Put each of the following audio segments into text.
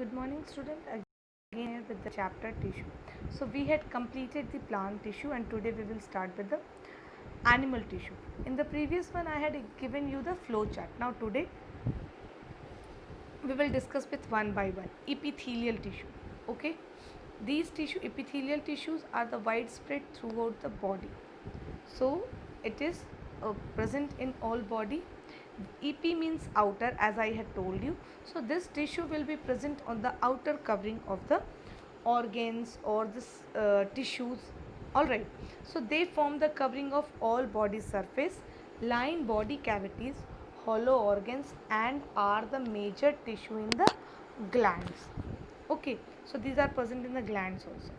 Good morning, student. Again here with the chapter tissue. So we had completed the plant tissue and today we will start with the animal tissue. In the previous one I had given you the flow chart. Now today we will discuss with one by one epithelial tissue. Okay, these epithelial tissues are the widespread throughout the body. So it is present in all body. EP means outer, as I had told you. So this tissue will be present on the outer covering of the organs or the tissues. Alright, so they form the covering of all body surface, line body cavities, hollow organs, and are the major tissue in the glands. Okay, so these are present in the glands also.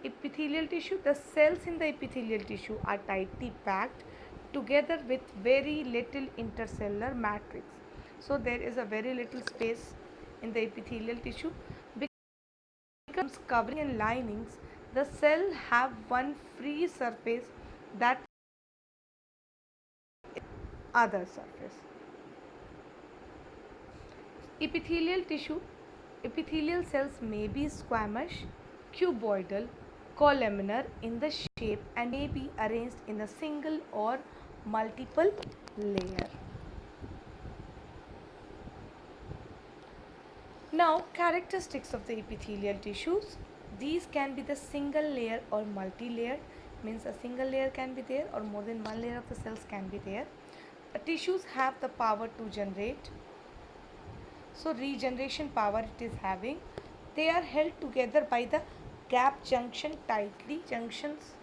Epithelial tissue, the cells in the epithelial tissue are tightly packed together with very little intercellular matrix. So there is a very little space in the epithelial tissue. Becomes covering and linings, the cell have one free surface, that other surface. Epithelial tissue, epithelial cells may be squamous, cuboidal, columnar in the shape and may be arranged in a single or multiple layer. Now, characteristics of the epithelial tissues. These can be the single layer or multi-layered, means a single layer can be there or more than one layer of the cells can be there. The tissues have the power to generate. So regeneration power it is having. They are held together by the gap junction tightly junctions.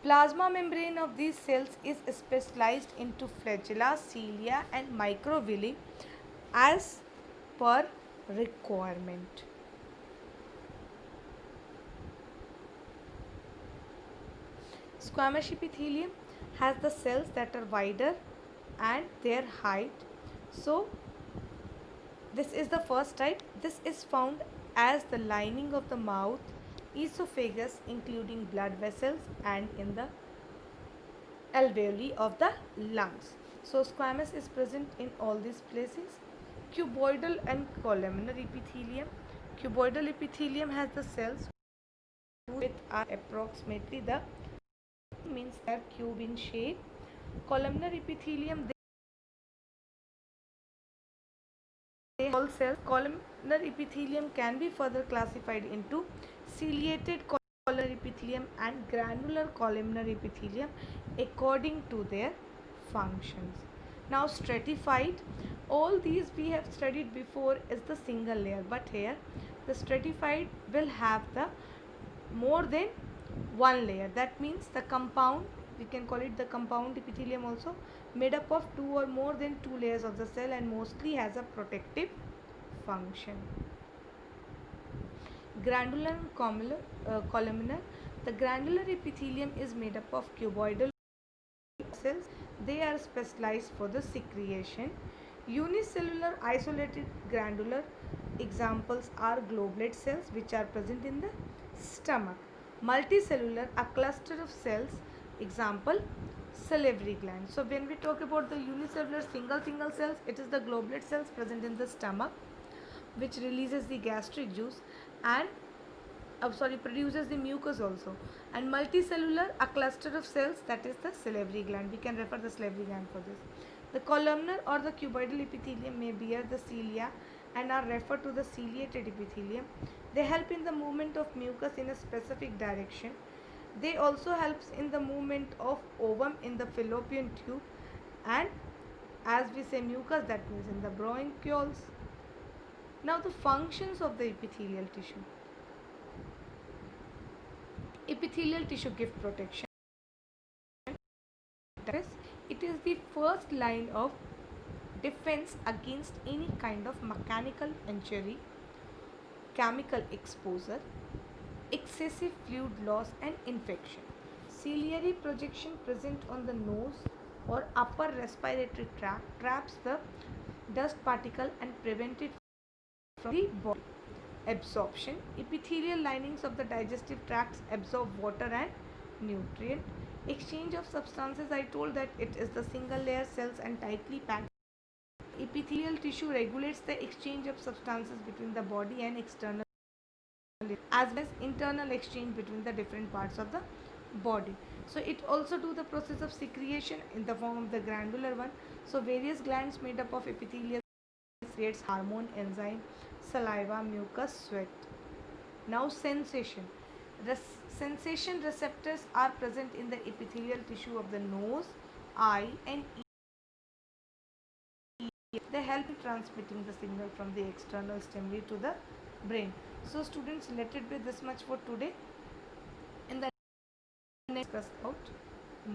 Plasma membrane of these cells is specialized into flagella, cilia and microvilli as per requirement. Squamous epithelium has the cells that are wider and their height. So this is the first type. This is found as the lining of the mouth, esophagus including blood vessels and in the alveoli of the lungs. So squamous is present in all these places. Cuboidal and columnar epithelium. Cuboidal epithelium has the cells with are approximately the means they are cube in shape. Columnar epithelium, they all cells. Columnar epithelium can be further classified into ciliated columnar epithelium and granular columnar epithelium according to their functions. Now stratified, all these we have studied before is the single layer, but here the stratified will have the more than one layer. That means the compound, we can call it the compound epithelium also, made up of two or more than two layers of the cell and mostly has a protective function. Granular and columnar. The granular epithelium is made up of cuboidal cells. They are specialized for the secretion. Unicellular isolated granular examples are globulate cells which are present in the stomach. Multicellular, a cluster of cells, example salivary gland. So when we talk about the unicellular single cells, it is the globulate cells present in the stomach which releases the gastric juice and produces the mucus also. And multicellular, a cluster of cells, that is the salivary gland. We can refer the salivary gland for this. The columnar or the cuboidal epithelium may bear the cilia and are referred to the ciliated epithelium. They help in the movement of mucus in a specific direction. They also helps in the movement of ovum in the fallopian tube, and as we say mucus, that means in the bronchioles. Now the functions of the epithelial tissue. Epithelial tissue give protection. It is the first line of defense against any kind of mechanical injury, chemical exposure, excessive fluid loss and infection. Ciliary projection present on the nose or upper respiratory tract traps the dust particle and prevent it from the body. Absorption. Epithelial linings of the digestive tracts absorb water and nutrient. Exchange of substances, I told that it is the single layer cells and tightly packed epithelial tissue regulates the exchange of substances between the body and external, as well as internal exchange between the different parts of the body. So it also do the process of secretion in the form of the glandular one. So various glands made up of epithelial creates hormone, enzyme, saliva, mucus, sweat. Now sensation. Sensation receptors are present in the epithelial tissue of the nose, eye and ear. They help in transmitting the signal from the external stimuli to the brain. So students, let it be this much for today. In the next discuss about